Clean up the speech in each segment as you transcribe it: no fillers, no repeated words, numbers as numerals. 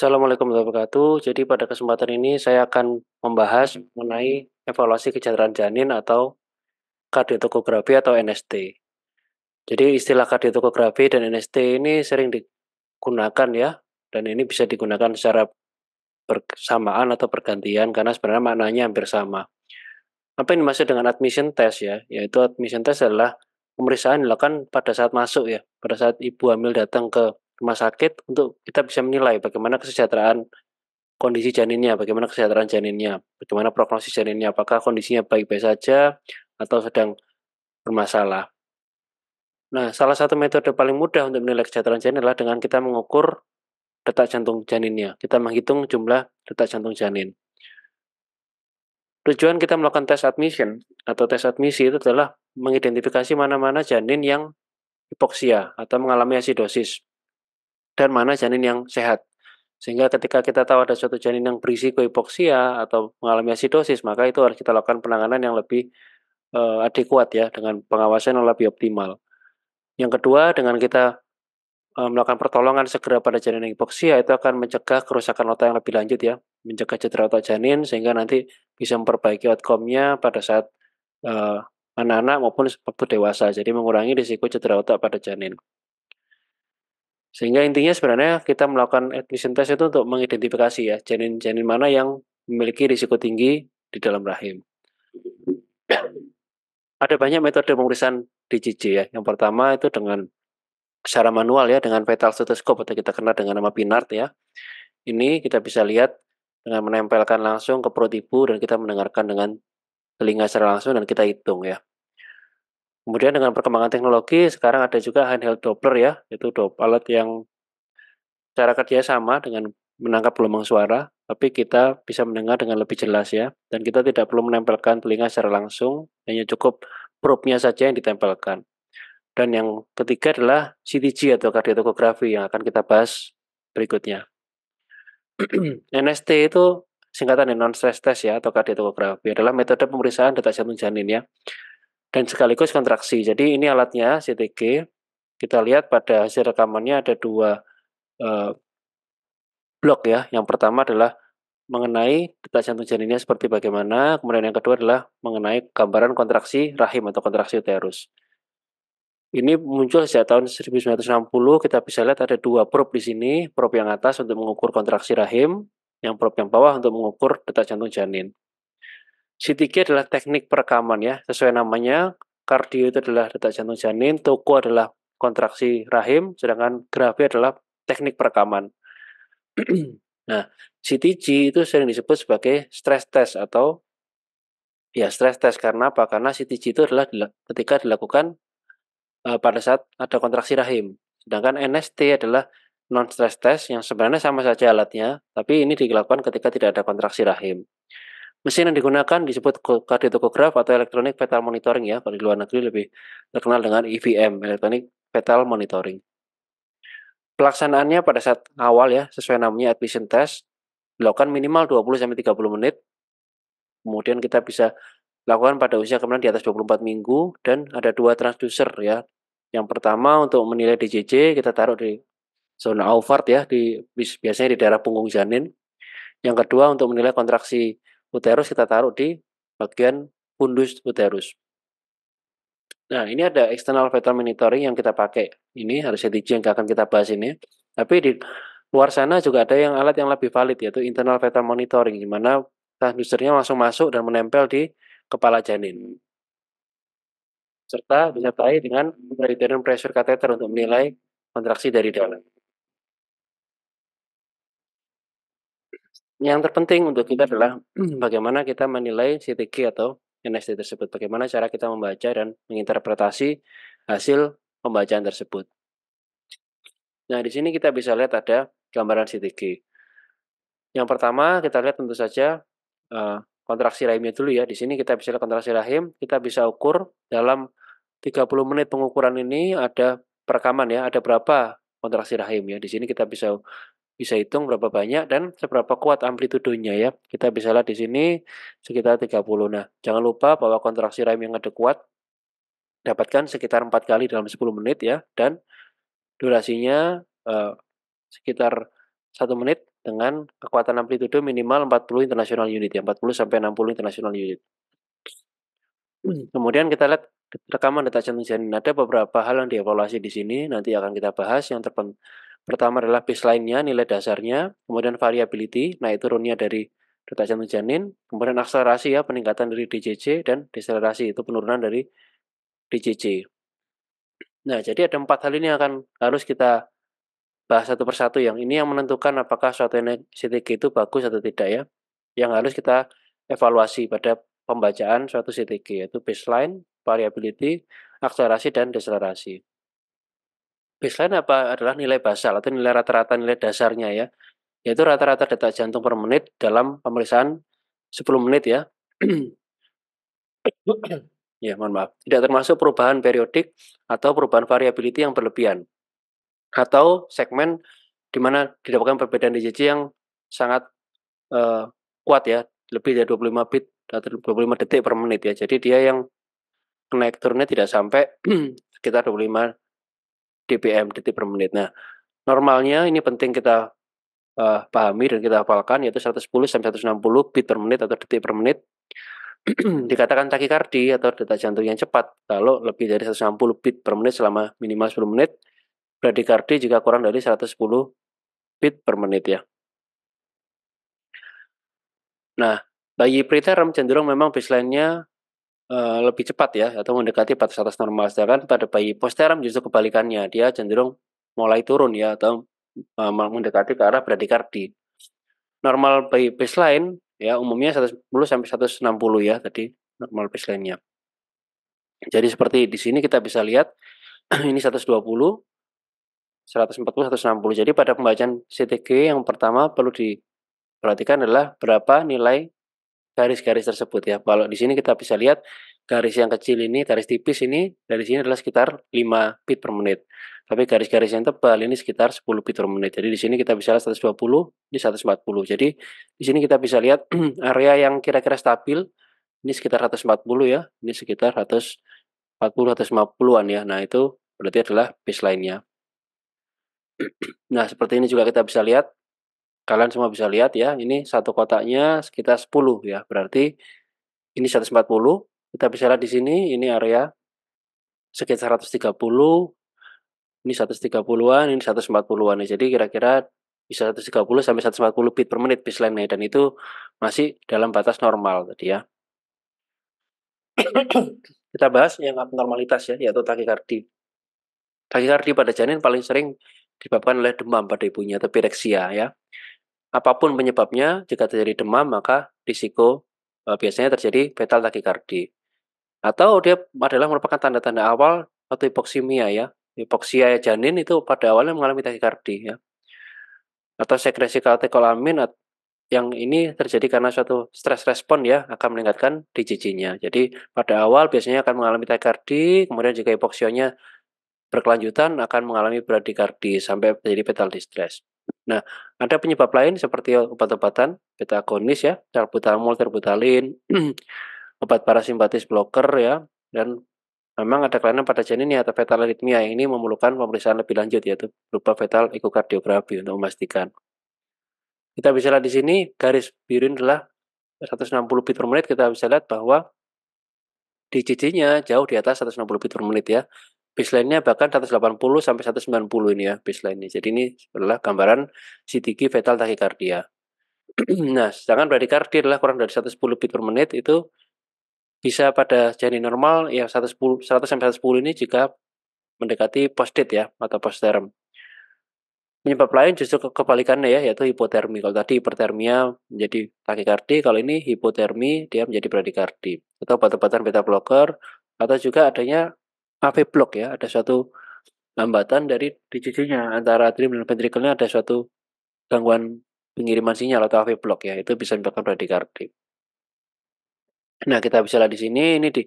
Assalamualaikum warahmatullahi wabarakatuh. Jadi pada kesempatan ini saya akan membahas mengenai evaluasi kejahteraan janin atau kardiotokografi atau NST. Jadi istilah kardiotokografi dan NST ini sering digunakan ya, dan ini bisa digunakan secara bersamaan atau pergantian karena sebenarnya maknanya hampir sama. Apa yang dimaksud dengan admission test ya? Yaitu admission test adalah pemeriksaan dilakukan pada saat masuk ya, pada saat ibu hamil datang ke rumah sakit untuk kita bisa menilai bagaimana kesejahteraan kondisi janinnya, bagaimana kesejahteraan janinnya, bagaimana prognosis janinnya, apakah kondisinya baik-baik saja atau sedang bermasalah. Nah, salah satu metode paling mudah untuk menilai kesejahteraan janin adalah dengan kita mengukur detak jantung janinnya. Kita menghitung jumlah detak jantung janin. Tujuan kita melakukan tes admission atau tes admisi itu adalah mengidentifikasi mana-mana janin yang hipoksia atau mengalami asidosis dan mana janin yang sehat. Sehingga ketika kita tahu ada suatu janin yang berisiko hipoksia atau mengalami asidosis, maka itu harus kita lakukan penanganan yang lebih adekuat ya, dengan pengawasan yang lebih optimal. Yang kedua, dengan kita melakukan pertolongan segera pada janin yang hipoksia, itu akan mencegah kerusakan otak yang lebih lanjut ya, mencegah cedera otak janin sehingga nanti bisa memperbaiki outcome-nya pada saat anak-anak maupun waktu dewasa. Jadi mengurangi risiko cedera otak pada janin. Sehingga intinya sebenarnya kita melakukan admission test itu untuk mengidentifikasi ya, janin-janin mana yang memiliki risiko tinggi di dalam rahim. Ada banyak metode pemeriksaan DJJ ya. Yang pertama itu dengan secara manual ya, dengan fetal stethoscope atau kita kenal dengan nama Pinard ya. Ini kita bisa lihat dengan menempelkan langsung ke perut ibu dan kita mendengarkan dengan telinga secara langsung dan kita hitung ya. Kemudian dengan perkembangan teknologi sekarang ada juga handheld Doppler ya, itu alat yang cara kerjanya sama dengan menangkap gelombang suara, tapi kita bisa mendengar dengan lebih jelas ya, dan kita tidak perlu menempelkan telinga secara langsung, hanya cukup probe-nya saja yang ditempelkan. Dan yang ketiga adalah CTG atau kardiotokografi yang akan kita bahas berikutnya. NST itu singkatan non-stress test ya atau kardiotokografi adalah metode pemeriksaan detak jantung janin ya, dan sekaligus kontraksi. Jadi ini alatnya CTG. Kita lihat pada hasil rekamannya ada dua blok ya. Yang pertama adalah mengenai detak jantung janinnya seperti bagaimana, kemudian yang kedua adalah mengenai gambaran kontraksi rahim atau kontraksi uterus. Ini muncul sejak tahun 1960, kita bisa lihat ada dua probe di sini, probe yang atas untuk mengukur kontraksi rahim, yang probe yang bawah untuk mengukur detak jantung janin. CTG adalah teknik perekaman ya, sesuai namanya, kardio itu adalah detak jantung janin, toko adalah kontraksi rahim, sedangkan grafi adalah teknik perekaman. Nah, CTG itu sering disebut sebagai stress test atau ya stress test karena apa? Karena CTG itu adalah ketika dilakukan pada saat ada kontraksi rahim. Sedangkan NST adalah non-stress test yang sebenarnya sama saja alatnya, tapi ini dilakukan ketika tidak ada kontraksi rahim. Mesin yang digunakan disebut kardiotokograf atau electronic fetal monitoring ya, kalau di luar negeri lebih terkenal dengan EVM, electronic fetal monitoring. Pelaksanaannya pada saat awal ya, sesuai namanya admission test, dilakukan minimal 20-30 menit. Kemudian kita bisa lakukan pada usia kemudian di atas 24 minggu dan ada dua transducer ya. Yang pertama untuk menilai DJJ kita taruh di zona Auvart ya, biasanya di daerah punggung janin. Yang kedua untuk menilai kontraksi uterus kita taruh di bagian fundus uterus. Nah, ini ada external fetal monitoring yang kita pakai. Ini harus CTG yang akan kita bahas ini. Tapi di luar sana juga ada yang alat yang lebih valid yaitu internal fetal monitoring di mana transducernya langsung masuk dan menempel di kepala janin. Serta disertai dengan peritoneal pressure catheter untuk menilai kontraksi dari dalam. Yang terpenting untuk kita adalah bagaimana kita menilai CTG atau NST tersebut, bagaimana cara kita membaca dan menginterpretasi hasil pembacaan tersebut. Nah, di sini kita bisa lihat ada gambaran CTG. Yang pertama kita lihat tentu saja kontraksi rahimnya dulu ya. Di sini kita bisa lihat kontraksi rahim, kita bisa ukur dalam 30 menit pengukuran ini ada perekaman ya, ada berapa kontraksi rahim ya. Di sini kita bisa hitung berapa banyak dan seberapa kuat amplitudenya ya. Kita bisa lihat di sini sekitar 30. Nah, jangan lupa bahwa kontraksi rahim yang ada kuat dapatkan sekitar 4 kali dalam 10 menit ya, dan durasinya sekitar 1 menit dengan kekuatan amplitudo minimal 40 international unit ya, 40 sampai 60 international unit. Kemudian kita lihat rekaman detak jantung janin. Ada beberapa hal yang dievaluasi di sini, nanti akan kita bahas. Pertama adalah baseline-nya, nilai dasarnya, kemudian variability, naik turunnya dari detak jantung janin, kemudian akselerasi ya, peningkatan dari DCC, dan deselerasi, itu penurunan dari DCC. Nah, jadi ada 4 hal ini yang harus kita bahas satu persatu. Yang ini yang menentukan apakah suatu CTG itu bagus atau tidak ya. Yang harus kita evaluasi pada pembacaan suatu CTG, yaitu baseline, variability, akselerasi, dan deselerasi. Baseline adalah nilai basal atau nilai rata-rata nilai dasarnya ya, yaitu rata-rata detak jantung per menit dalam pemeriksaan 10 menit ya. Ya, mohon maaf. Tidak termasuk perubahan periodik atau perubahan variability yang berlebihan. Atau segmen di mana didapatkan perbedaan DCC yang sangat kuat ya, lebih dari 25 bit atau 25 detik per menit ya. Jadi dia yang naik turunnya tidak sampai sekitar 25 dBm detik per menit. Nah, normalnya ini penting kita pahami dan kita hafalkan, yaitu 110 sampai 160 bit per menit atau detik per menit. Dikatakan takikardi atau detak jantung yang cepat kalau lebih dari 160 bit per menit selama minimal 10 menit. Bradikardi jika kurang dari 110 bit per menit ya. Nah, bayi preterm cenderung memang baseline-nya lebih cepat ya, atau mendekati batas atas normal. Sedangkan pada bayi posterm justru kebalikannya, dia cenderung mulai turun ya, atau mendekati ke arah bradikardi. Normal bayi baseline ya umumnya 110 sampai 160 ya, tadi normal baseline-nya. Jadi seperti di sini kita bisa lihat ini 120, 140, 160. Jadi pada pembacaan CTG yang pertama perlu diperhatikan adalah berapa nilai garis-garis tersebut ya. Kalau di sini kita bisa lihat garis yang kecil ini, garis tipis ini dari sini adalah sekitar 5 bit per menit. Tapi garis-garis yang tebal ini sekitar 10 bit per menit. Jadi di sini kita bisa lihat 120, ini 140. Jadi di sini kita bisa lihat area yang kira-kira stabil ini sekitar 140 ya. Ini sekitar 140, 150-an ya. Nah, itu berarti adalah baseline-nya. Nah, seperti ini juga kita bisa lihat. Kalian semua bisa lihat ya, ini satu kotaknya sekitar 10 ya. Berarti ini 140. Kita bisa lihat di sini, ini area sekitar 130, ini 130-an, ini 140-an. Jadi kira-kira bisa 130 sampai 140 bit per menit baseline-nya, dan itu masih dalam batas normal tadi ya. Kita bahas yang abnormalitas ya, yaitu takikardi. Takikardi pada janin paling sering disebabkan oleh demam pada ibunya atau pireksia ya. Apapun penyebabnya, jika terjadi demam maka risiko biasanya terjadi fetal takikardi. Atau dia adalah merupakan tanda-tanda awal atau hipoksimia ya. Hipoksia janin itu pada awalnya mengalami takikardi ya. Atau sekresi katekolamin yang ini terjadi karena suatu stres respon ya, akan meningkatkan DCC-nya. Jadi pada awal biasanya akan mengalami takikardi, kemudian jika hipoksianya berkelanjutan akan mengalami bradikardi sampai terjadi fetal distress. Nah, ada penyebab lain seperti obat-obatan beta agonis ya, salbutamol, terbutalin, obat parasimpatis blocker ya, dan memang ada kelainan pada janin atau fetal aritmia yang ini memerlukan pemeriksaan lebih lanjut, yaitu berupa fetal ekokardiografi untuk memastikan. Kita bisa lihat di sini garis biru adalah 160 bit per menit. Kita bisa lihat bahwa DCC-nya jauh di atas 160 bit per menit ya. Baseline-nya bahkan 180 sampai 190 ini ya baseline-nya. Jadi ini adalah gambaran CTG fetal tachycardia. Nah, sedangkan bradikardi adalah kurang dari 110 bit per menit, itu bisa pada janin normal yang 110, 100 sampai 110 ini jika mendekati post-date ya atau post-term. Penyebab lain justru kebalikannya ya, yaitu hipotermi. Kalau tadi hipertermia menjadi takikardi, kalau ini hipotermi dia menjadi bradikardi. Atau obat-obatan beta blocker, atau juga adanya AV block ya, ada suatu hambatan dari DCC-nya antara atrium dan ventricle-nya, ada suatu gangguan pengiriman sinyal atau AV block ya, itu bisa menyebabkan bradikardi. Nah, kita bisa lihat di sini, ini di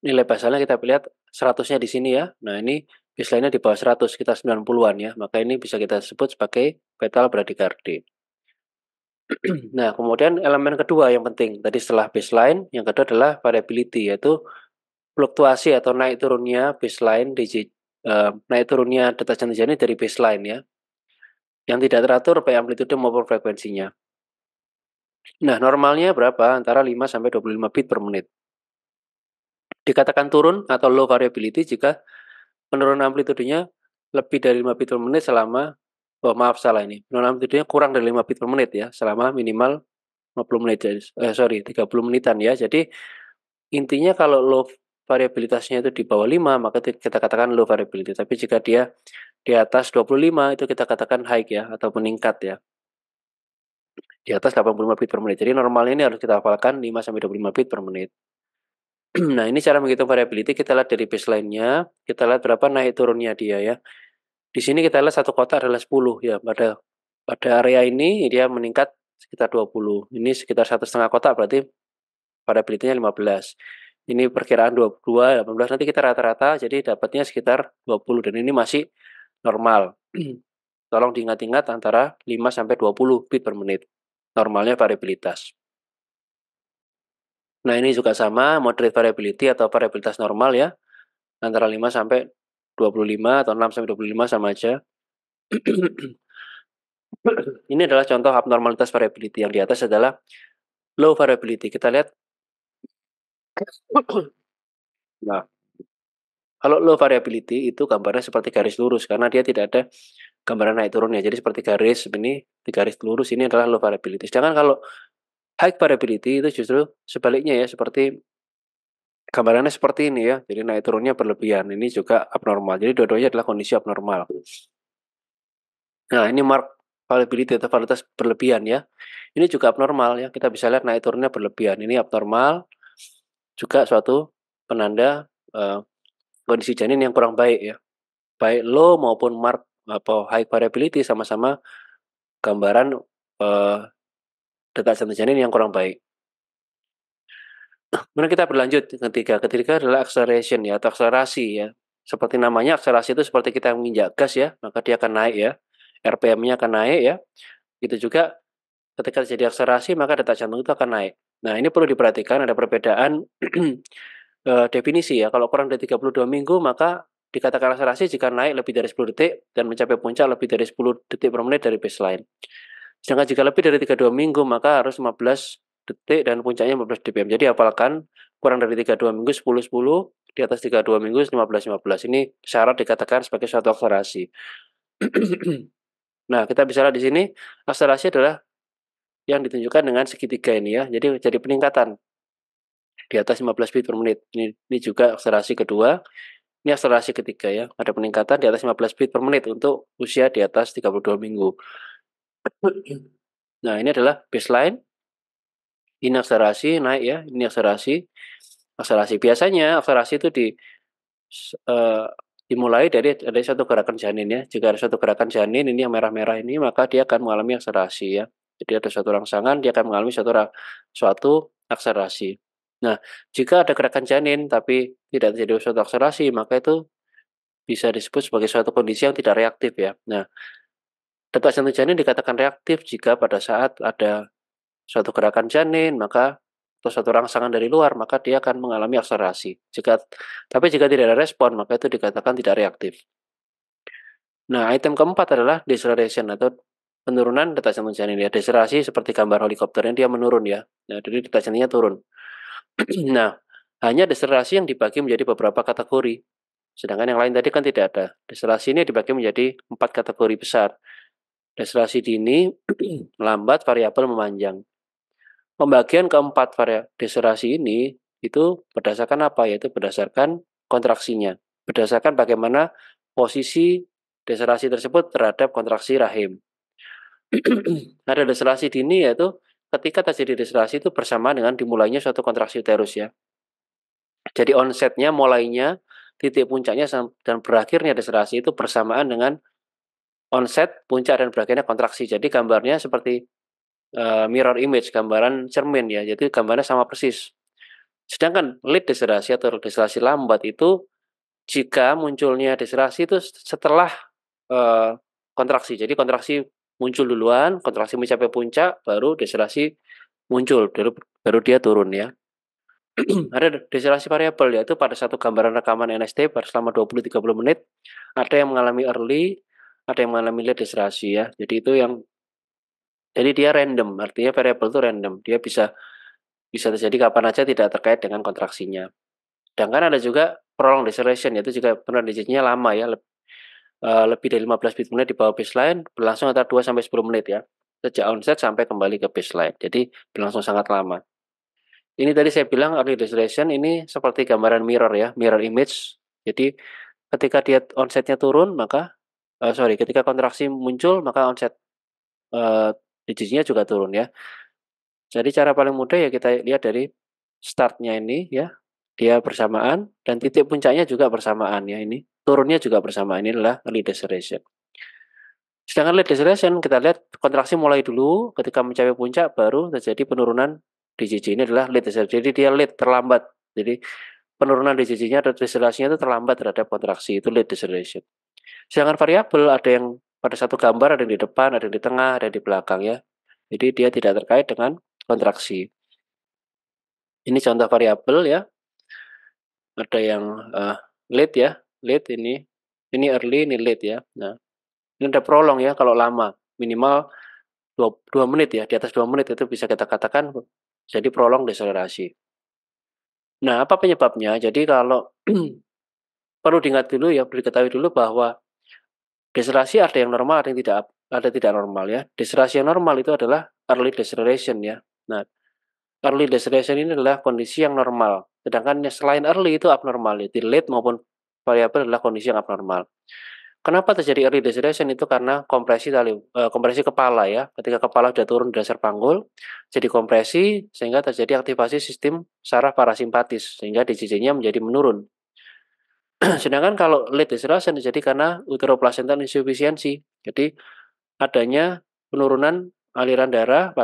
nilai basalnya kita lihat 100-nya di sini ya. Nah, ini baseline-nya di bawah 100, sekitar 90-an ya. Maka ini bisa kita sebut sebagai fetal bradikardi. Nah, kemudian elemen kedua yang penting, tadi setelah baseline, yang kedua adalah variability, yaitu fluktuasi atau naik turunnya baseline naik turunnya detak jantung janin dari baseline ya. yang tidak teratur baik amplitude maupun frekuensinya. Nah, normalnya berapa? Antara 5 sampai 25 bit per menit. Dikatakan turun atau low variability jika penurunan amplitudenya lebih dari 5 bit per menit selama penurunan amplitudenya kurang dari 5 bit per menit ya, selama minimal 50 menit, 30 menitan ya. Jadi intinya kalau low variabilitasnya itu di bawah 5, maka kita katakan low variability. Tapi jika dia di atas 25, itu kita katakan high ya, atau meningkat ya. Di atas 85 bit per menit. Jadi normalnya ini harus kita hafalkan 5 sampai 25 bit per menit. Nah, ini cara menghitung variability, kita lihat dari baseline-nya, kita lihat berapa naik turunnya dia ya. Di sini kita lihat satu kotak adalah 10 ya, pada area ini dia meningkat sekitar 20. Ini sekitar 1,5 kotak berarti variability-nya 15. Ini perkiraan 22, 18, nanti kita rata-rata jadi dapatnya sekitar 20 dan ini masih normal. Tolong diingat-ingat antara 5 sampai 20 bit per menit. Normalnya variabilitas. Nah, ini juga sama, moderate variability atau variabilitas normal ya. Antara 5 sampai 25 atau 6 sampai 25 sama aja. Ini adalah contoh abnormalitas variability. Yang di atas adalah low variability. Kita lihat. Nah, kalau low variability itu gambarnya seperti garis lurus karena dia tidak ada gambaran naik turunnya. Jadi seperti garis ini, di garis lurus ini adalah low variability. Sedangkan kalau high variability itu justru sebaliknya ya, seperti gambarannya seperti ini ya. Jadi naik turunnya berlebihan. Ini juga abnormal. Jadi dua-duanya adalah kondisi abnormal. Nah, ini mark variability atau varietas berlebihan ya. Ini juga abnormal ya. Kita bisa lihat naik turunnya berlebihan. Ini abnormal. Juga suatu penanda kondisi janin yang kurang baik ya. Baik low maupun mark atau high variability sama-sama gambaran detak jantung janin yang kurang baik. Kemudian kita berlanjut ketiga adalah acceleration ya, atau akselerasi ya. Seperti namanya, akselerasi itu seperti kita menginjak gas ya, maka dia akan naik ya. RPM-nya akan naik ya. Itu juga ketika terjadi akselerasi maka detak jantung itu akan naik. Nah, ini perlu diperhatikan ada perbedaan definisi ya. Kalau kurang dari 32 minggu maka dikatakan akselerasi jika naik lebih dari 10 detik dan mencapai puncak lebih dari 10 detik per menit dari baseline. Sedangkan jika lebih dari 32 minggu maka harus 15 detik dan puncaknya 15 dBm. Jadi hafalkan kurang dari 32 minggu 10 10, di atas 32 minggu 15 15. Ini syarat dikatakan sebagai suatu akselerasi. Nah, kita bisa lihat di sini akselerasi adalah yang ditunjukkan dengan segitiga ini ya. Jadi peningkatan di atas 15 bit per menit. Ini juga akselerasi kedua. Ini akselerasi ketiga ya. Ada peningkatan di atas 15 bit per menit untuk usia di atas 32 minggu. Nah, ini adalah baseline. Ini akselerasi naik ya. Ini akselerasi. Akselerasi biasanya akselerasi itu dimulai dari suatu gerakan janin ya. Jika ada suatu gerakan janin ini yang merah-merah ini maka dia akan mengalami akselerasi ya. Jadi ada suatu rangsangan dia akan mengalami suatu akselerasi. Nah, jika ada gerakan janin tapi tidak terjadi suatu akselerasi maka itu bisa disebut sebagai suatu kondisi yang tidak reaktif ya. Nah, detak jantung janin dikatakan reaktif jika pada saat ada suatu gerakan janin maka atau suatu rangsangan dari luar maka dia akan mengalami akselerasi. Tapi jika tidak ada respon maka itu dikatakan tidak reaktif. Nah, item keempat adalah deceleration atau penurunan detak jantung janin ya. Deselerasi seperti gambar helikopternya dia menurun ya. Nah, jadi detak jantungnya turun. Nah, hanya deselerasi yang dibagi menjadi beberapa kategori. Sedangkan yang lain tadi kan tidak ada. Deselerasi ini dibagi menjadi 4 kategori besar. Deselerasi dini, lambat, variabel, memanjang. Pembagian keempat deselerasi ini itu berdasarkan apa? Yaitu berdasarkan kontraksinya. Berdasarkan bagaimana posisi deselerasi tersebut terhadap kontraksi rahim. Ada deselerasi dini yaitu ketika terjadi deselerasi itu bersama dengan dimulainya suatu kontraksi uterus ya. Jadi onsetnya, mulainya, titik puncaknya dan berakhirnya deselerasi itu bersamaan dengan onset, puncak dan berakhirnya kontraksi. Jadi gambarnya seperti mirror image, gambaran cermin ya. Jadi gambarnya sama persis. Sedangkan lead deselerasi atau deselerasi lambat itu jika munculnya deselerasi itu setelah kontraksi. Jadi kontraksi muncul duluan, kontraksi mencapai puncak, baru deselerasi muncul, baru dia turun ya. Ada deselerasi variabel yaitu pada satu gambaran rekaman NST selama 20-30 menit ada yang mengalami early, ada yang mengalami lead deselerasi ya. Jadi dia random, artinya variabel itu random. Dia bisa terjadi kapan aja, tidak terkait dengan kontraksinya. Sedangkan ada juga prolonged deceleration, yaitu juga penurunan digitnya lama ya, lebih dari 15 bit menit di bawah baseline, berlangsung antara 2 sampai 10 menit ya. Sejak onset sampai kembali ke baseline. Jadi berlangsung sangat lama. Ini tadi saya bilang early deceleration ini seperti gambaran mirror ya, mirror image. Jadi ketika dia onsetnya turun, maka ketika kontraksi muncul, maka onset digitnya juga turun ya. Jadi cara paling mudah ya kita lihat dari startnya ini ya, dia bersamaan dan titik puncaknya juga bersamaan ya ini. Turunnya juga bersamaan, ini adalah early deceleration. Sedangkan late deceleration kita lihat kontraksi mulai dulu, ketika mencapai puncak baru terjadi penurunan DJJ. Ini adalah late deceleration. Jadi dia late, terlambat. Jadi penurunan DJJ-nya atau deselerasinya itu terlambat terhadap kontraksi, itu late deceleration. Sedangkan variabel ada yang pada satu gambar, ada yang di depan, ada yang di tengah, ada yang di belakang ya. Jadi dia tidak terkait dengan kontraksi. Ini contoh variabel ya. Ada yang late ya, late ini early, ini late ya. Nah, ini ada prolong ya, kalau lama minimal 2 menit ya, di atas 2 menit itu bisa kita katakan jadi prolong deselerasi. Nah, apa penyebabnya? Jadi kalau perlu diingat dulu ya, perlu diketahui dulu bahwa deselerasi ada yang normal, ada tidak normal ya. Deselerasi yang normal itu adalah early deceleration ya. Nah, early deceleration ini adalah kondisi yang normal. Sedangkan selain early itu abnormal, jadi late maupun variabel adalah kondisi yang abnormal. Kenapa terjadi early deceleration? Itu karena kompresi kepala ya. Ketika kepala sudah turun di dasar panggul, jadi kompresi sehingga terjadi aktivasi sistem saraf parasimpatis sehingga DJJ-nya menjadi menurun. Sedangkan kalau late deceleration terjadi karena uteroplacental insufficiency. Jadi adanya penurunan aliran darah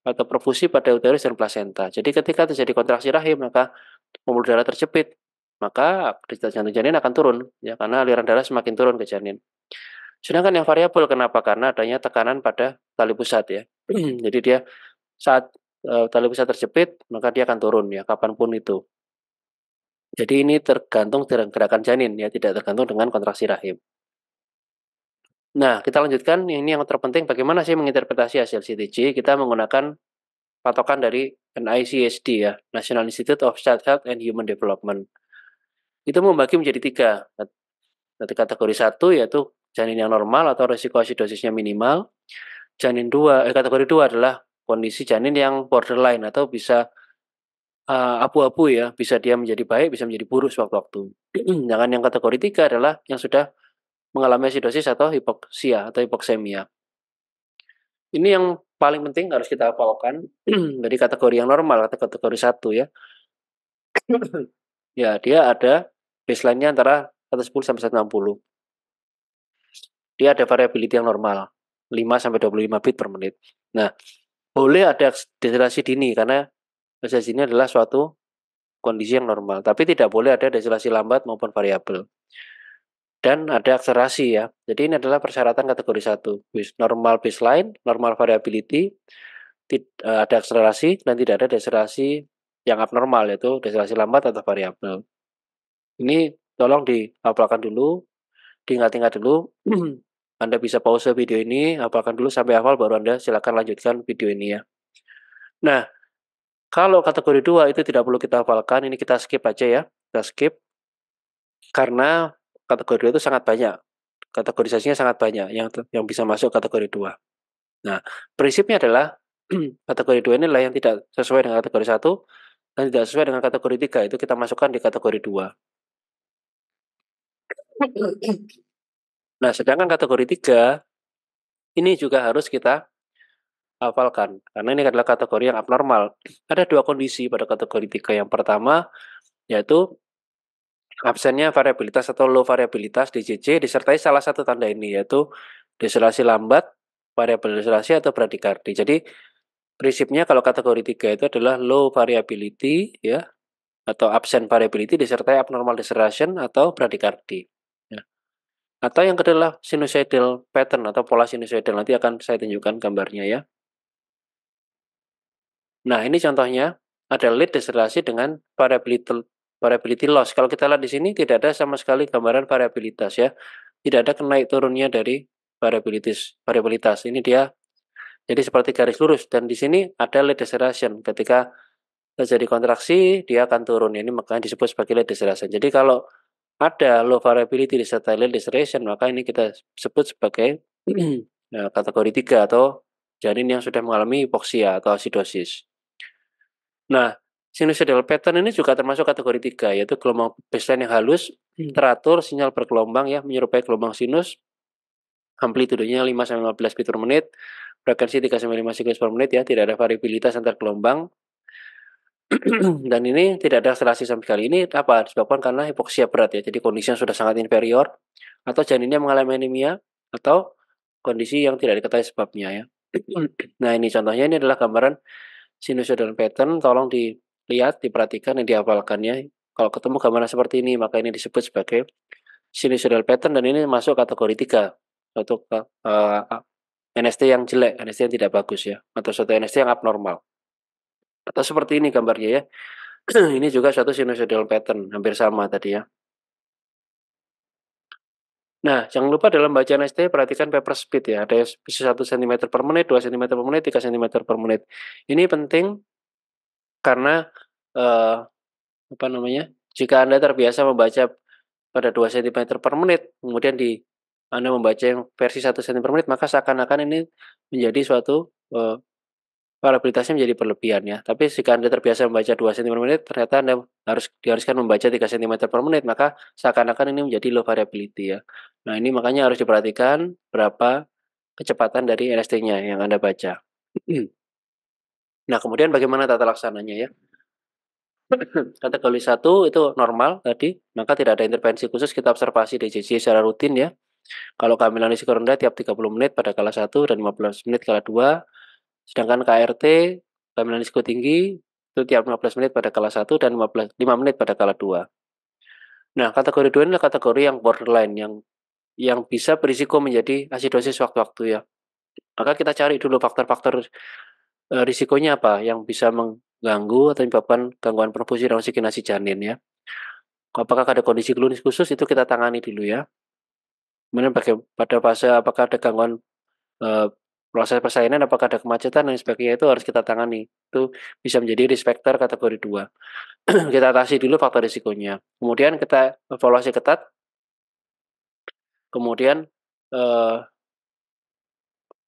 atau perfusi pada uterus dan plasenta. Jadi ketika terjadi kontraksi rahim, maka pembuluh darah terjepit, maka detak jantung janin akan turun ya, karena aliran darah semakin turun ke janin. Sedangkan yang variabel kenapa? Karena adanya tekanan pada tali pusat ya. Jadi dia saat tali pusat terjepit, maka dia akan turun ya, kapanpun itu. Jadi ini tergantung dengan gerakan janin ya, tidak tergantung dengan kontraksi rahim. Nah, kita lanjutkan. Ini yang terpenting, bagaimana sih menginterpretasi hasil CTG? Kita menggunakan patokan dari NICHD ya, National Institute of Child Health and Human Development. Itu membagi menjadi 3. Kategori 1 yaitu janin yang normal atau resiko asidosisnya minimal. Kategori 2 adalah kondisi janin yang borderline atau bisa abu-abu ya, bisa dia menjadi baik, bisa menjadi buruk sewaktu-waktu. Sedangkan yang kategori 3 adalah yang sudah mengalami asidosis atau hipoksia atau hipoksemia. Ini yang paling penting harus kita hafalkan dari kategori yang normal atau kategori 1 ya. Ya, dia ada baseline-nya antara 110 sampai 160. Dia ada variability yang normal, 5 sampai 25 bit per menit. Nah, boleh ada deselerasi dini karena deselerasi ini adalah suatu kondisi yang normal, tapi tidak boleh ada deselerasi lambat maupun variabel. Dan ada akselerasi ya. Jadi ini adalah persyaratan kategori 1. Normal baseline, normal variability, ada akselerasi dan tidak ada deselerasi yang abnormal, yaitu deselerasi lambat atau variabel. Ini tolong dihafalkan dulu, diingat-ingat dulu. Anda bisa pause video ini, hafalkan dulu sampai hafal, baru Anda silakan lanjutkan video ini ya. Nah, kalau kategori 2 itu tidak perlu kita hafalkan, ini kita skip aja ya. Kita skip karena kategori 2 itu sangat banyak. Kategorisasinya sangat banyak yang bisa masuk kategori 2. Nah, prinsipnya adalah kategori 2 ini adalah yang tidak sesuai dengan kategori 1 dan tidak sesuai dengan kategori 3, itu kita masukkan di kategori 2. Nah, sedangkan kategori 3 ini juga harus kita hafalkan karena ini adalah kategori yang abnormal. Ada 2 kondisi pada kategori 3. Yang pertama yaitu absennya variabilitas atau low variabilitas DJJ disertai salah satu tanda ini, yaitu deselerasi lambat, variabel deselerasi atau bradikardi. Jadi prinsipnya kalau kategori 3 itu adalah low variability ya, atau absent variability disertai abnormal deceleration atau bradikardi ya. Atau yang kedua adalah sinusoidal pattern atau pola sinusoidal, nanti akan saya tunjukkan gambarnya ya. Nah, ini contohnya ada lead deselerasi dengan variability loss. Kalau kita lihat di sini tidak ada sama sekali gambaran variabilitas ya. Tidak ada naik turunnya dari variabilitas. Ini dia jadi seperti garis lurus dan di sini ada lead deceleration. Ketika terjadi kontraksi, dia akan turun. Ini makanya disebut sebagai lead deceleration. Jadi kalau ada low variability disertai lead deceleration, maka ini kita sebut sebagai kategori 3 atau janin yang sudah mengalami hipoksia atau asidosis. Nah, sinusoidal pattern ini juga termasuk kategori 3, yaitu gelombang baseline yang halus, teratur, sinyal bergelombang ya, menyerupai gelombang sinus, amplitudenya 5-15 bit per menit, frekuensi 3-5 siklus per menit ya, tidak ada variabilitas antar gelombang. Dan ini tidak ada akselerasi sama sekali. Ini apa? Disebabkan karena hipoksia berat ya, jadi kondisinya sudah sangat inferior, atau janinnya mengalami anemia, atau kondisi yang tidak diketahui sebabnya ya. Nah ini contohnya, ini adalah gambaran sinusoidal pattern, tolong dilihat, diperhatikan, dan dihafalkan ya. Kalau ketemu gambaran seperti ini, maka ini disebut sebagai sinusoidal pattern, dan ini masuk kategori 3, untuk NST yang jelek, NST yang tidak bagus ya, atau suatu NST yang abnormal. Atau seperti ini gambarnya ya. Ini juga suatu sinusoidal pattern, hampir sama tadi ya. Nah, jangan lupa dalam bacaan ST perhatikan paper speed ya. Ada bisa 1 cm per menit, 2 cm per menit, 3 cm per menit. Ini penting karena apa namanya? Jika Anda terbiasa membaca pada 2 cm per menit, kemudian Anda membaca yang versi 1 cm per menit, maka seakan-akan ini menjadi suatu variabilitasnya menjadi berlebihan ya. Tapi jika Anda terbiasa membaca 2 cm per menit, ternyata Anda diharuskan membaca 3 cm per menit, maka seakan-akan ini menjadi low variability ya. Nah, ini makanya harus diperhatikan berapa kecepatan dari NST-nya yang Anda baca. Nah, kemudian bagaimana tata laksananya ya? Kategori 1 itu normal tadi, maka tidak ada intervensi khusus, kita observasi DJJ secara rutin ya. Kalau kehamilan risiko rendah tiap 30 menit pada kala 1 dan 15 menit kala 2. Sedangkan KRT, kehamilan risiko tinggi, itu tiap 15 menit pada kala 1 dan 5 menit pada kala 2. Nah, kategori 2 ini adalah kategori yang borderline, yang bisa berisiko menjadi asidosis waktu-waktu ya. Maka kita cari dulu faktor-faktor risikonya apa yang bisa mengganggu atau menyebabkan gangguan perfusi dan oksigenasi janin ya. Apakah ada kondisi klinis khusus, itu kita tangani dulu ya. Kemudian pada fase apakah ada gangguan proses persalinan, apakah ada kemacetan dan sebagainya, itu harus kita tangani. Itu bisa menjadi risk factor kategori 2. Kita atasi dulu faktor risikonya. Kemudian kita evaluasi ketat. Kemudian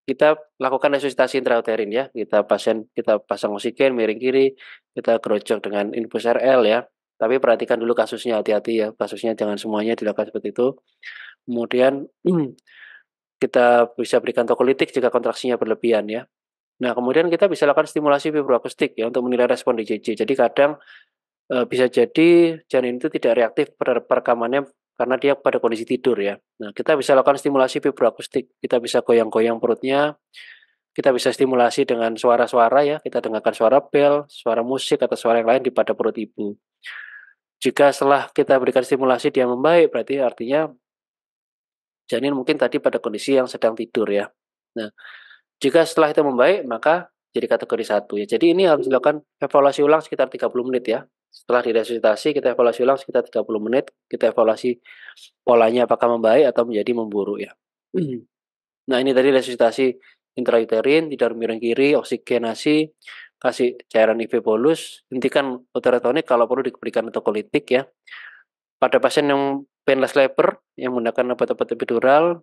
kita lakukan resusitasi intrauterin ya. Kita pasang oksigen miring kiri, kita gerojok dengan infus RL ya. Tapi perhatikan dulu kasusnya, hati-hati ya. Kasusnya jangan semuanya dilakukan seperti itu. Kemudian kita bisa berikan tokolitik jika kontraksinya berlebihan ya. Nah, kemudian kita bisa lakukan stimulasi vibroakustik ya untuk menilai respon DJJ. Jadi kadang bisa jadi janin itu tidak reaktif pada perekamannya karena dia pada kondisi tidur ya. Nah, kita bisa lakukan stimulasi vibroakustik. Kita bisa goyang-goyang perutnya. Kita bisa stimulasi dengan suara-suara ya. Kita dengarkan suara bel, suara musik, atau suara yang lain di pada perut ibu. Jika setelah kita berikan stimulasi dia membaik, berarti artinya janin mungkin tadi pada kondisi yang sedang tidur ya. Nah, jika setelah itu membaik, maka jadi kategori 1 ya. Jadi ini harus dilakukan evaluasi ulang sekitar 30 menit ya. Setelah diresusitasi, kita evaluasi ulang sekitar 30 menit. Kita evaluasi polanya apakah membaik atau menjadi memburuk ya. Nah, ini tadi resusitasi intrauterin, tidur miring kiri, oksigenasi, kasih cairan IV bolus, hentikan uteratonik kalau perlu diberikan tokolitik ya. Pada pasien yang painless labor yang menggunakan obat-obat epidural,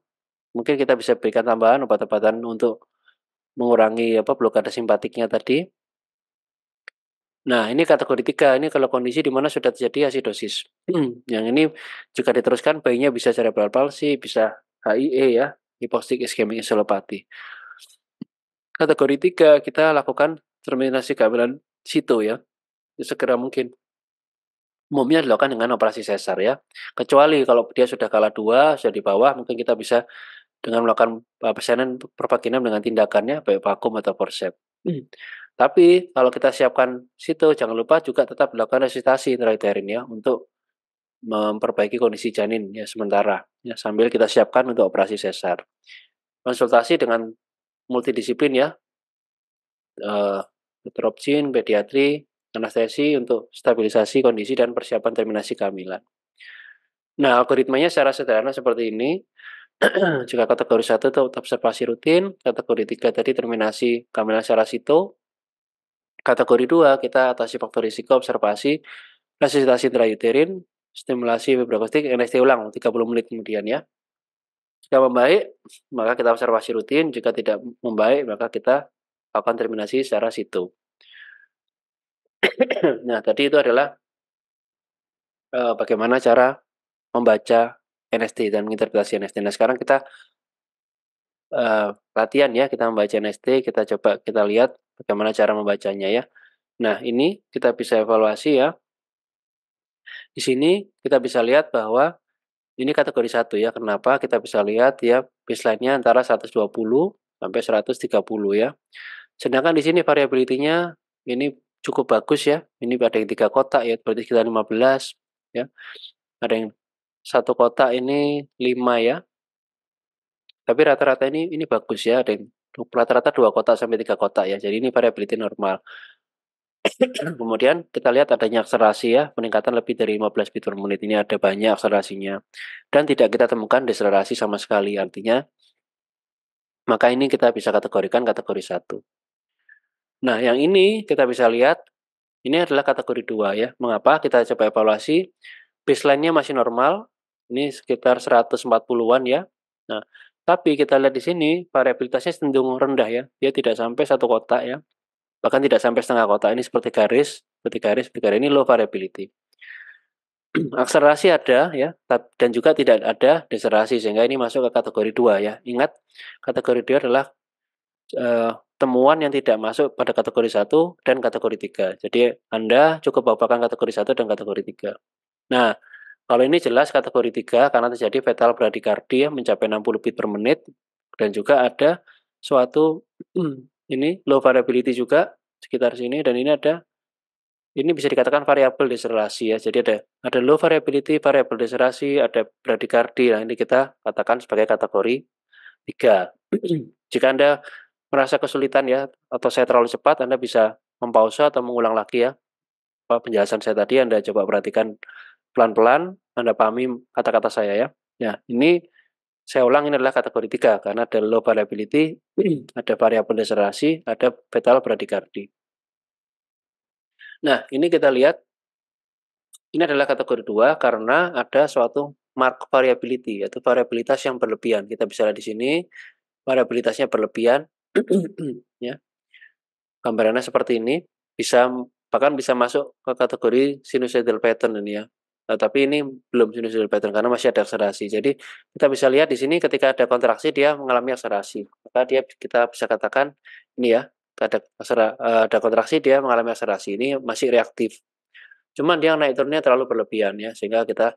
mungkin kita bisa berikan tambahan obat-obatan untuk mengurangi blokade simpatiknya tadi. Nah, ini kategori 3, ini kalau kondisi di mana sudah terjadi asidosis. Yang ini jika diteruskan bayinya bisa cerebral palsy, bisa HIE ya, hypoxic ischemic encephalopathy. Kategori 3 kita lakukan terminasi kehamilan situ ya, segera mungkin. Umumnya dilakukan dengan operasi sesar ya. Kecuali kalau dia sudah kala 2, sudah di bawah, mungkin kita bisa dengan melakukan persalinan pervaginam dengan tindakannya baik vakum atau forceps. Tapi kalau kita siapkan situ, jangan lupa juga tetap dilakukan resusitasi intrauterin ya untuk memperbaiki kondisi janin ya sementara ya, sambil kita siapkan untuk operasi sesar. Konsultasi dengan multidisiplin ya, dokter obgyn, pediatri, anestesi untuk stabilisasi kondisi dan persiapan terminasi kehamilan. Nah, algoritmanya secara sederhana seperti ini. Jika kategori 1 itu observasi rutin, kategori 3 tadi terminasi kehamilan secara sito, kategori 2 kita atasi faktor risiko observasi, resusitasi intrauterin, stimulasi fibroakustik, NST ulang 30 menit kemudian ya. Jika membaik, maka kita observasi rutin, jika tidak membaik, maka kita lakukan terminasi secara sito. Nah, tadi itu adalah bagaimana cara membaca NST dan menginterpretasi NST. Nah, sekarang kita latihan ya, kita membaca NST, kita coba kita lihat bagaimana cara membacanya ya. Nah, ini kita bisa evaluasi ya. Di sini kita bisa lihat bahwa ini kategori 1 ya. Kenapa? Kita bisa lihat ya baseline-nya antara 120 sampai 130 ya. Sedangkan di sini variability-nya ini cukup bagus ya. Ini ada yang 3 kotak ya, berarti sekitar 15 ya. Ada yang 1 kotak ini 5 ya. Tapi rata-rata ini bagus ya, ada yang rata-rata 2 kotak sampai 3 kotak ya. Jadi ini variability normal. Kemudian kita lihat adanya akselerasi ya, peningkatan lebih dari 15 bit per menit. Ini ada banyak akselerasinya. Dan tidak kita temukan deselerasi sama sekali. Artinya, maka ini kita bisa kategorikan kategori 1. Nah, yang ini kita bisa lihat, ini adalah kategori 2 ya. Mengapa? Kita coba evaluasi. Baseline-nya masih normal. Ini sekitar 140-an ya. Nah, tapi kita lihat di sini, variabilitasnya cenderung rendah ya. Dia tidak sampai 1 kotak ya. Bahkan tidak sampai setengah kotak. Ini seperti garis, seperti garis. Ini low variability. Akselerasi ada ya, dan juga tidak ada deselerasi, sehingga ini masuk ke kategori 2 ya. Ingat, kategori 2 adalah temuan yang tidak masuk pada kategori 1 dan kategori 3. Jadi Anda cukup bawakan kategori 1 dan kategori 3. Nah, kalau ini jelas kategori 3 karena terjadi fetal bradycardia mencapai 60 beat per menit, dan juga ada suatu ini low variability juga sekitar sini, dan ini bisa dikatakan variabel deselerasi ya. Jadi ada low variability, variabel deselerasi, ada bradycardia. Nah, ini kita katakan sebagai kategori 3. Jika Anda merasa kesulitan ya, atau saya terlalu cepat, Anda bisa mempause atau mengulang lagi ya penjelasan saya tadi. Anda coba perhatikan pelan-pelan, Anda pahami kata-kata saya ya. Ya, ini saya ulang, ini adalah kategori 3 karena ada low variability, ada variabel deselerasi, ada fetal bradycardia. Nah, ini kita lihat, ini adalah kategori 2 karena ada suatu mark variability, yaitu variabilitas yang berlebihan. Kita bisa lihat di sini, variabilitasnya berlebihan, ya. Gambarannya seperti ini, bahkan bisa masuk ke kategori sinusoidal pattern ini ya. Nah, tapi ini belum sinusoidal pattern karena masih ada akselerasi. Jadi kita bisa lihat di sini ketika ada kontraksi dia mengalami akselerasi. Maka kita bisa katakan ini ya, ada kontraksi dia mengalami akselerasi. Ini masih reaktif. Cuman dia naik turunnya terlalu berlebihan ya, sehingga kita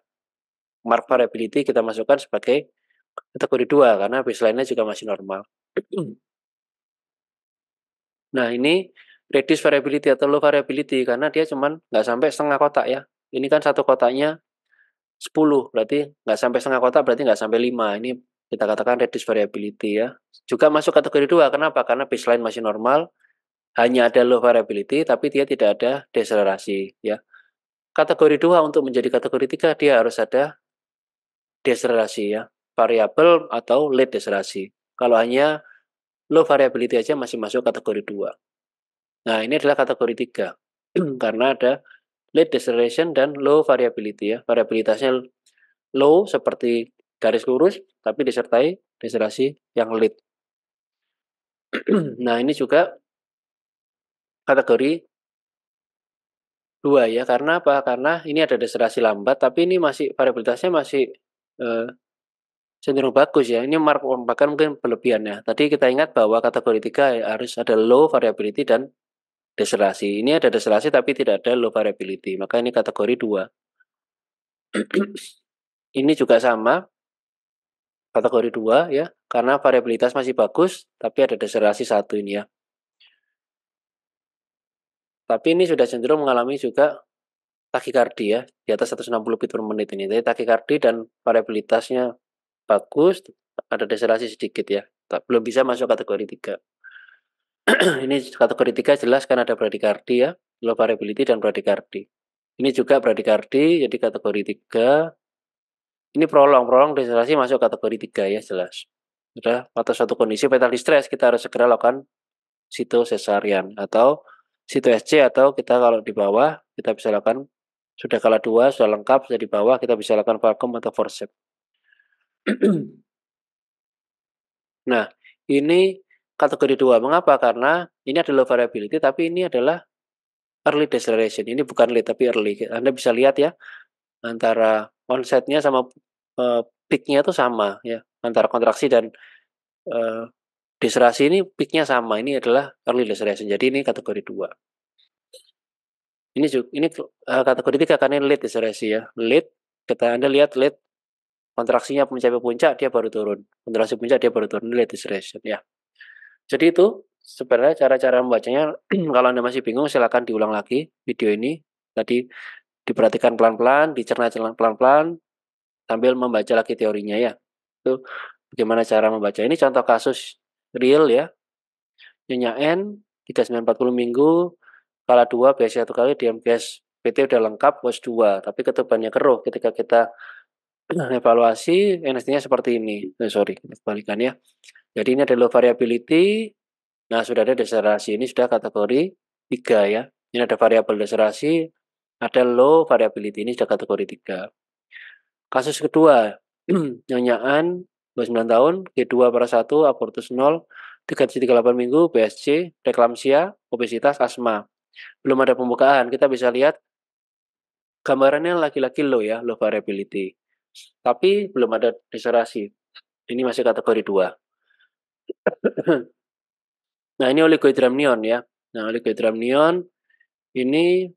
mark variability kita masukkan sebagai kategori 2 karena baseline-nya juga masih normal. Nah, ini reduce variability atau low variability karena dia cuman nggak sampai setengah kotak ya. Ini kan satu kotaknya 10, berarti nggak sampai setengah kotak, berarti nggak sampai 5. Ini kita katakan reduce variability ya. Juga masuk kategori 2, kenapa? Karena baseline masih normal, hanya ada low variability, tapi dia tidak ada deselerasi ya. Kategori 2 untuk menjadi kategori 3, dia harus ada deselerasi ya, variabel atau late deselerasi. Kalau hanya low variability aja masih masuk kategori 2. Nah, ini adalah kategori 3. Karena ada late deceleration dan low variability ya. Variabilitasnya low seperti garis lurus, tapi disertai deselerasi yang late. Nah, ini juga kategori 2 ya. Karena apa? Karena ini ada deselerasi lambat, tapi ini variabilitasnya masih cenderung bagus ya. Ini bahkan mungkin berlebihan ya. Tadi kita ingat bahwa kategori 3 harus ada low variability dan deselerasi. Ini ada deselerasi tapi tidak ada low variability. Maka ini kategori 2. Ini juga sama, kategori 2 ya. Karena variabilitas masih bagus, tapi ada deselerasi 1 ini ya. Tapi ini sudah cenderung mengalami juga takikardi ya, di atas 160 beat per menit ini. Jadi takikardi dan variabilitasnya bagus, ada deselerasi sedikit ya. Belum bisa masuk kategori 3. Ini kategori 3 jelas kan ada bradikardi ya, low variability dan bradikardi. Ini juga bradikardi, jadi kategori 3. Ini prolong dehidrasi masuk kategori 3 ya, jelas. Sudah atau suatu kondisi fetal distress kita harus segera lakukan sitosesarian atau sito-SC, atau kita kalau di bawah kita bisa lakukan, sudah kala 2 sudah lengkap, sudah di bawah kita bisa lakukan vakum atau forceps. Nah, ini kategori 2. Mengapa? Karena ini ada low variability, tapi ini adalah early deceleration. Ini bukan late tapi early. Anda bisa lihat ya, antara onsetnya sama peaknya itu sama ya, antara kontraksi dan deselerasi ini peaknya sama. Ini adalah early deceleration. Jadi ini kategori 2. Ini kategori 3 karena ini late deselerasi ya. Late, Anda lihat late, kontraksinya mencapai puncak dia baru turun. Kontraksi puncak dia baru turun. Ini late deceleration ya. Jadi itu sebenarnya cara-cara membacanya. Kalau Anda masih bingung silakan diulang lagi video ini. Tadi diperhatikan pelan-pelan, dicerna pelan-pelan sambil membaca lagi teorinya ya. Itu bagaimana cara membaca. Ini contoh kasus real ya. Nyonya N 3940 minggu, kala 2 BSI 1 kali, diam gas PT udah lengkap, WOS 2, tapi ketubannya keruh. Ketika kita evaluasi NST-nya seperti ini. Sorry, kebalikan ya. Jadi ini ada low variability. Nah, sudah ada deselerasi. Ini sudah kategori 3 ya. Ini ada variabel deselerasi, ada low variability. Ini sudah kategori 3. Kasus kedua, nyonyaan 29 tahun, G2 pada 1, abortus 0, 3,38 minggu, BSC, preeklamsia, obesitas, asma. Belum ada pembukaan. Kita bisa lihat gambarannya laki-laki low ya, low variability. Tapi belum ada deselerasi. Ini masih kategori 2. Nah, ini oligohidramnion ya. Nah, oligohidramnion ini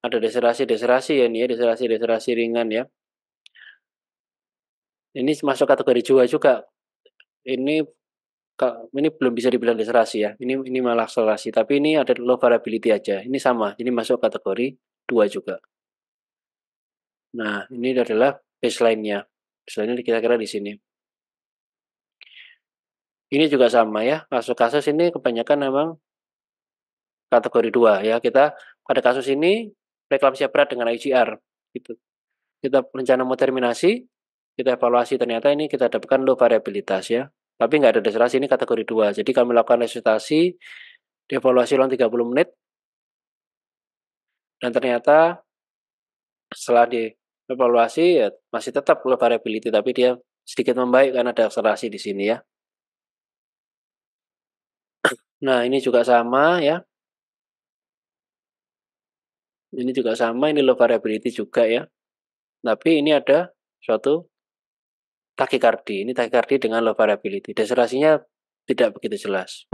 ada deselerasi ya, ini ya, deselerasi ringan ya. Ini masuk kategori 2 juga. Ini belum bisa dibilang deselerasi ya. Ini malah akselerasi, tapi ini ada low variability aja. Ini sama. Ini masuk kategori 2 juga. Nah, ini adalah baseline-nya. Baseline-nya kira-kira di sini. Ini juga sama ya. Kasus-kasus ini kebanyakan memang kategori 2 ya. Kita pada kasus ini preeklamsia berat dengan IGR gitu. Kita rencana mau terminasi, kita evaluasi ternyata ini kita dapatkan low variabilitas ya. Tapi nggak ada deselerasi, ini kategori 2. Jadi kami melakukan resusitasi, dievaluasi ulang 30 menit, dan ternyata setelah dievaluasi ya masih tetap low variability, tapi dia sedikit membaik karena ada akselerasi di sini ya. Nah, ini juga sama ya. Ini juga sama, ini low variability juga ya. Tapi ini ada suatu takikardi. Ini takikardi dengan low variability. Deselerasinya tidak begitu jelas.